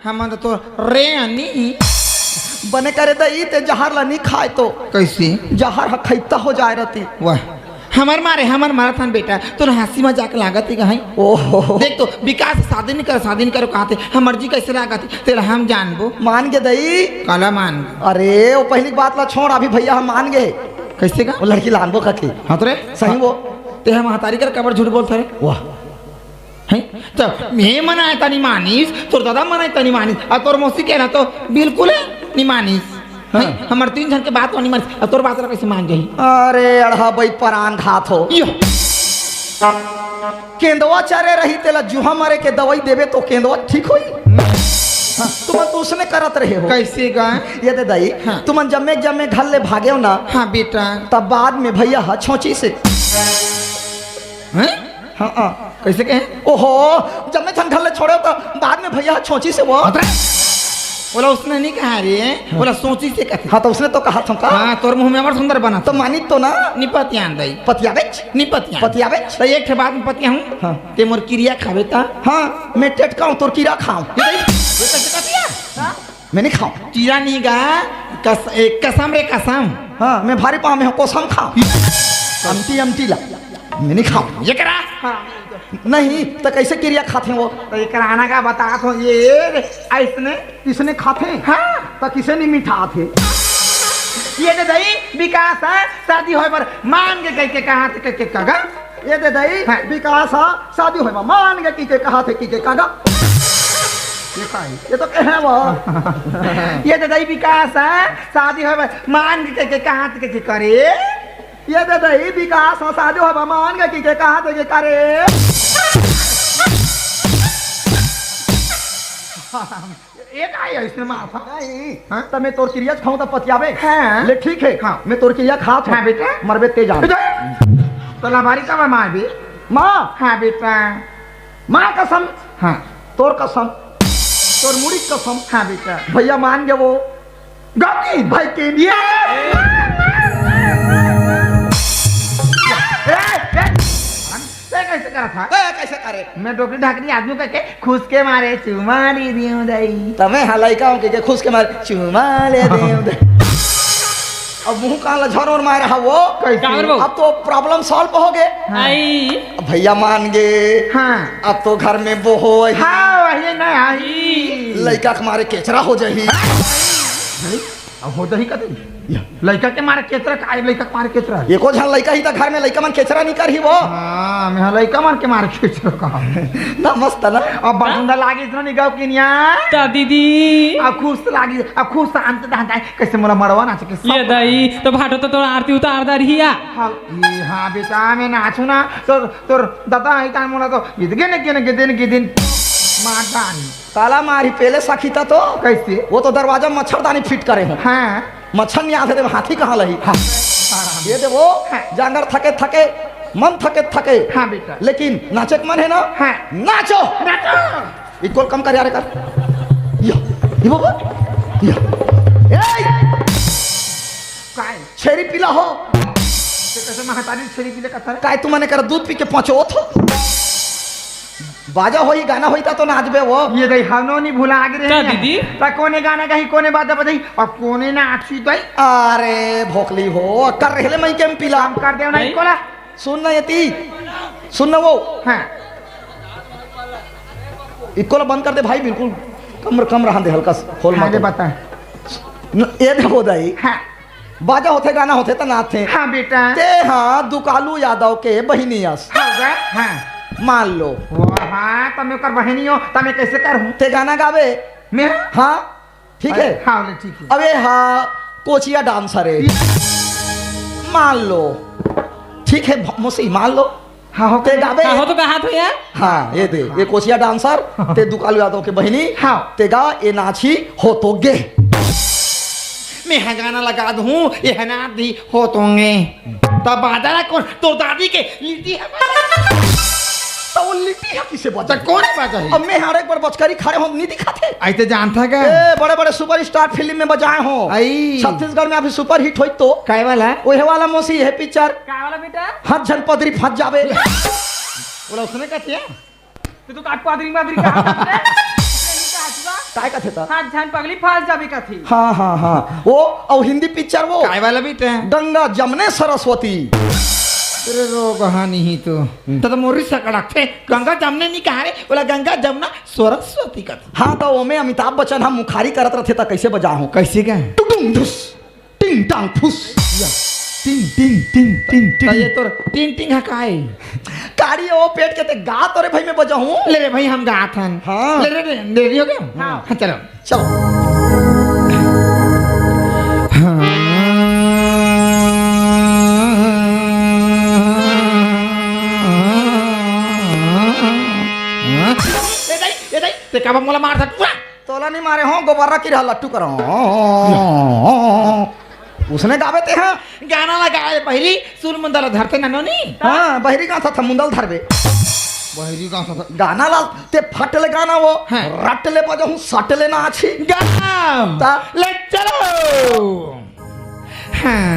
हम तो रे अन्नी बने करे दई ते जहर ला नहीं खाए तो कैसे जहर खैता हो जाए रहती। वाह हमार मारा था बेटा तो हंसी मजाक लागत ही कहीं। ओहो देख तो विकास शादी नहीं करो कहते हम मर्जी कैसे लागत तेरा हम जानबो मान गे दई काला मान। अरे वो पहली बात ला छोड़ अभी भैया हम मान गए कैसे का वो लड़की लानबो कके। हाँ तो रे सही वो ते हम हतारी कर कबर झूठ बोलते रे वाह हैं तो मैं मनाए तनी मानिस तोर दादा मनाए तनी मानिस और तोर मौसी कहना तो बिल्कुल है नहीं मानिस। हाँ। हमार 3 जन के बात नहीं मानिस और तोर बात कैसे मान गई। अरे अढ़ा भाई परान घात हो केंदवा चरे रही तेला जुहा मारे के दवाई देवे तो केंदवा ठीक होई। तुम तो उसने करत रहे हो कैसे गा ये दे दाई। हाँ। तुम जमे घर ले भागे हो ना। हाँ बेटा तब बाद में भैया हा छोची से हैं हाँ हाँ कैसे कहे ओहो जमे घर ले छोड़े तो बाद में भैया छोची से वो बोला उसने नहीं कहा रे बोला सोची से कहते। हाँ तो उसने तो कहा था हाँ तोर मुंह में और सुंदर बना तो मानी तो ना निपतियान दई पतियाबेच पतियाबेच तो एक बात में पतिया हूँ। हाँ। ते मोर क्रिया खावे ता हाँ मैं टेटका हूँ तोर कीड़ा खाऊं मैं नहीं खाऊं कीड़ा नहीं गा कसम रे कसम। हाँ मैं भारी पाँव में हूँ कोसम खाऊं अमटी ला मैं नहीं खाऊं ये करा नहीं तो कैसे क्रिया खाते वो तो ये कराना का बता तो ये ऐसने किसने खाते। हाँ तो किसे नहीं मिठा थे ये दे दई विकास है शादी होए पर मान के कह के कहा थे के कागा ये दे दई हाँ। विकास शादी होए मान के के कहा थे के कागा ये तो कहे वो ये दे दई विकास है शादी होए मान के कहा थे के करे ये दे दई विकास शादी होए मान के कहा थे के करे एक आई इसने माथा नहीं। हाँ? तो मैं तोर क्रिया खाऊं तो पतियाबे। हाँ। ले ठीक है। हाँ। मैं तोर क्रिया खा था। हाँ बेटा मरबे तेज आ तो लाभारी का माँ भी माँ हाँ बेटा माँ कसम हाँ तोर कसम तोर मुड़ी कसम हाँ बेटा भैया मान गए वो गौती भाई के लिए कैसे करा था कैसे करे मैं डोकरी ढाकनी आदमी करके खुश के मारे चुमारी दियो दई तमें हलाइका हूँ के खुश के मारे चुमा ले दे अब मुंह कहाँ लझर और मार रहा वो अब तो प्रॉब्लम सॉल्व हो गए भैया मान गए। हाँ अब तो घर में वो हो हाँ वही ना आई लड़का के मारे केचरा हो जाही अब हो जाही कदम लड़का के मारे केचरा काय लड़का के मारे केचरा एको झन लड़का ही तो घर में लड़का मन केचरा नहीं करही वो। हां मैं लड़का मन के मारे केचरा कहा ना मस्त ना अब बंदा लागी इतना नहीं गाँव किनिया ता दीदी अब खुश लागी अब खुश शांत दांता कैसे मोला मरवा ना सके ये दई तो भाटो तो तोर आरती उतार दा रहिया। हां बेटा मैं नाचू ना तो तोर दादा आई ता मोला तो गिदन मारदानी ताला मारी पहले सखीता तो कैसे वो तो दरवाजा मच्छरदानी फिट करे हो। हाँ मच्छर नहीं आते हाथी कहाँ लही। हाँ। ये दे वो जानवर थके मन थके हाँ बेटा लेकिन नाचे के मन है ना। हाँ नाचो इक्वल कम कर यार कर ये बाबा काय छेरी पीला हो कैसे महतारी छेरी पीले का काय तू मने कर दूध पी के पहुंचो थो बाजा होई गाना होई ता तो नाचबे वो। ये दई हनो नहीं भुला गिरे ता दीदी ता कोने गाना कहीं कोने बात बताई और कोने नाची दई अरे भोकली हो कर रहले मैं केम पीला हम कर देव नहीं कोला सुन ना यती सुन ना वो। हां इकोला बंद कर दे भाई बिल्कुल कम रहा दे हल्का खोल मत बता ये देखो दाई। हां बाजा होते गाना होते तो नाचे। हां बेटा ते हाँ दुकालू यादव के बहिनियस होगा हां मान लो हाँ तमें कर बहनी हो तमें कैसे करूं ते गाना गावे मैं हाँ ठीक है हाँ ठीक है अबे हाँ कोचिया डांसर है मान लो ठीक है मुसी मान लो हाँ हो ते गावे हो तो कहा तो यार हाँ ये दे ये कोचिया डांसर ते दुकालू यादव के बहिनी हाँ ते गा ये नाची हो तो गे मैं गाना लगा दूं ये है ना दी हो तोंगे तब बाजा कौन तो दादी के लिट्टी है तो वो लिट्टी है किसे बचा कौन बाजा है अब मैं हर एक बार बचकरी खड़े हो नहीं दिखाते ऐसे जानता क्या बड़े बड़े सुपरस्टार फिल्म में बजाए हो छत्तीसगढ़ में अभी सुपर हिट हुई तो काय वाला वही वाला मौसी है पिक्चर का वाला बेटा हाथ झन पदरी फंस जावे बोला उसने कहती है तो काट पादरी मादरी का काय का थे ता हाथ जान पगली फास जाबे का थी हाँ हाँ हाँ वो और हिंदी पिक्चर वो काय वाला बेटा गंगा जमने सरस्वती तेरे रो कहानी ही तो मोरी सकड़क थे गंगा जमने नहीं कहा रे बोला गंगा जमुना सरस्वती का था। हाँ तो वो में अमिताभ बच्चन हम मुखारी करत रहे ता कैसे बजा हूँ कैसे क्या टुडुम धुस टिंग टांग फुस टिंग टिंग टिंग टिंग तो ये टिंग तो टिंग टिंग है काय कारी वो पेट के ते गा तोरे भाई में बजा हूँ ले रे भाई हम गात हन हाँ। ले रे रेडी हो गए हाँ चलो चलो ते कब मोला मार सकता तोला नहीं मारे हो गोबारा की रहा लट्टू करो उसने गावे ते हैं गाना लगाए पहली सुर मंदल धरते ननोनी हाँ बहरी का था मुंदल धरबे बहरी का सा गाना ला ते फटले गाना वो हाँ। रटले बजाऊं सटले ना अच्छी गाम ता ले चलो हाँ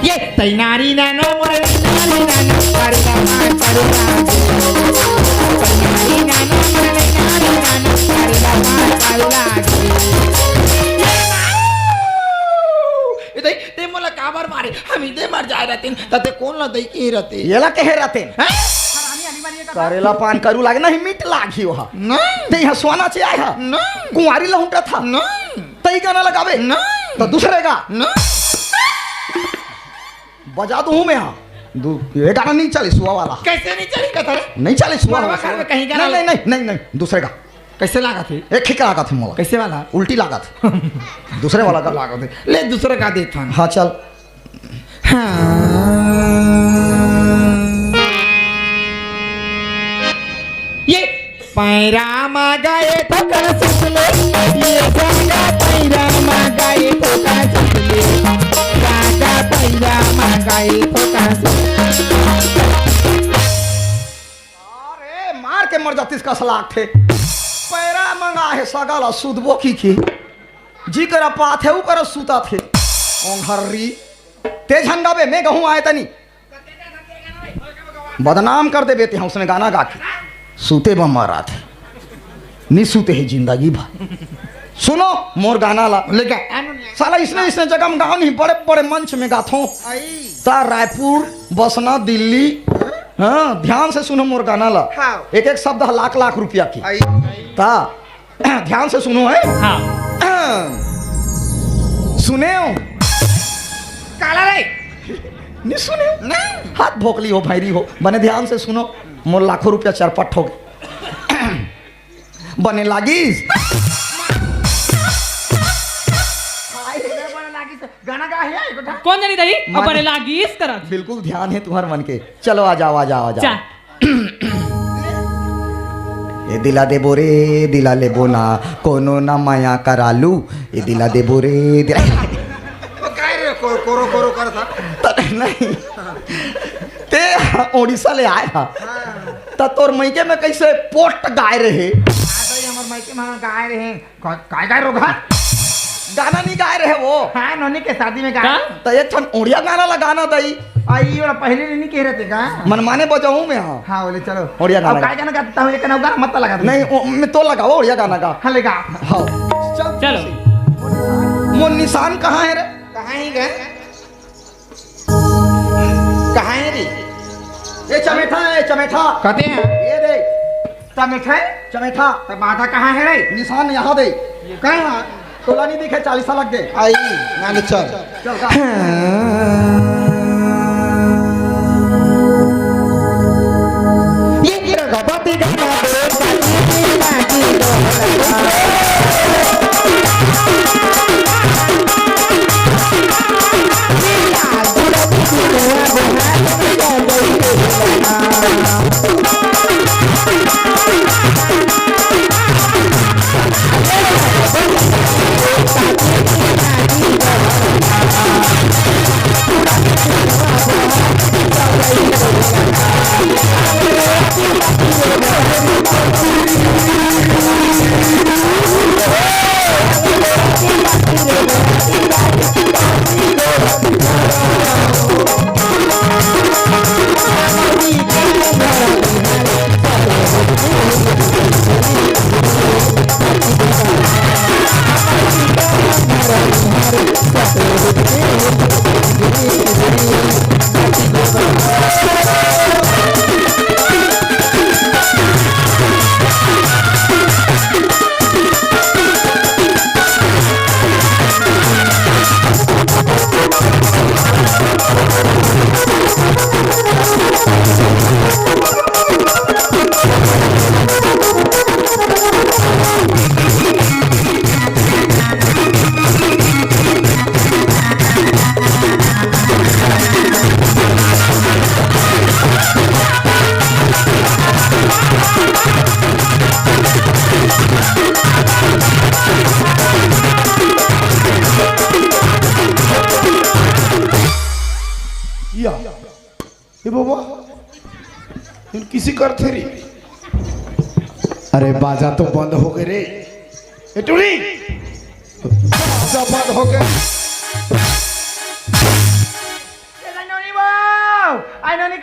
ये तैनारी नानो मोरे नानी नानो करदा मान करुदा तैनारी नानो मोरे नानी नानो करदा मान करुदा इदे ते मोला काबर मारे हम इदे मर जाए रहते तते कौन ला दई के रहते ये ला कहे रहते हैं करेला पान करू लागे नहीं मीट लागी वहा नहीं ते यहाँ सोना चे आया नहीं कुंवारी लहुंटा था नहीं तई गाना लगावे नहीं तो दूसरे गा नहीं बजा दूं मैं यहाँ ये गाना नहीं चले सुआ वाला कैसे नहीं चली कतर नहीं चले सुआ मरवा वाला कर कहीं गाना नहीं नहीं नहीं नहीं दूसरे का कैसे लगा थे एक ही लगा था मोला कैसे वाला उल्टी लगा था दूसरे वाला का लगा थे ले दूसरा का देता हाँ चल ये पैरामा गए तो कर सकले ये गाना पैरामा गए तो कर सकले गाना पैरामा गए तो कर सकले अरे मार के मर जाती इसका सलाख थे पैरा मंगा है सगाला सुदबो की जी करा पाथ है वो करा सूता थे ओंघर्री तेज हंगाबे मैं गहूं आए तनी बदनाम कर दे बेटे हैं उसने गाना गा के सूते बम मारा थे नहीं सूते है जिंदगी भर सुनो मोर गाना ला लेके साला इसने जगह में गाओ नहीं बड़े बड़े मंच में गाथो ता रायपुर बसना दिल्ली हाँ ध्यान से सुनो मोर गाना ला हाँ। एक एक शब्द लाख लाख रुपया की ता ध्यान से सुनो है हाँ सुने हो काला रे नहीं सुने हो नहीं हाथ भोकली हो भैरी हो बने ध्यान से सुनो मोर लाखों रुपया चरपट हो गए बने लागिस गाना गा है ये बेटा कौन जानी दही मान- अपने लागी इस तरह बिल्कुल ध्यान है तुम्हारे मन के चलो आ जाओ आ जाओ आ चा जाओ ये दिला दे बोरे दिला ले बोना कोनो ना माया करालू ये दिला दे बोरे दिला काय रे कोरो कोरो करता नहीं ते ओडिशा ले आया ता तोर मैके में कैसे पोस्ट गाय रहे आता हमर माइके में गाय रहे काय काय रोगा गाना नहीं गाय रहे वो हां नोनी के शादी में का? गाय तो एक ठन ओडिया गाना लगाना दई आई वाला पहले नहीं कह रहे थे का मनमाने बजाऊं मैं हाँ हाँ बोले चलो ओडिया गाना अब काय गाना गाता हूँ एक गाना गाना मत लगा नहीं मैं तो लगाओ ओडिया गाना गा हाँ लेगा हाँ चलो मोर निशान कहाँ है रे कहाँ ही गए कहाँ है रे ये चमेठा है चमेठा कहते हैं ये दे तब मिठाई चमेठा तब माथा कहाँ है रे निशान यहाँ दे कहाँ तोला नहीं दिखे 40 लग गए आई नाले चल चल गा। ये गिरा गबाती गाना किसी करते रही। अरे बाजा तो बंद हो गए रे, ए टूरी बाजा बंद हो गए। आई नोनी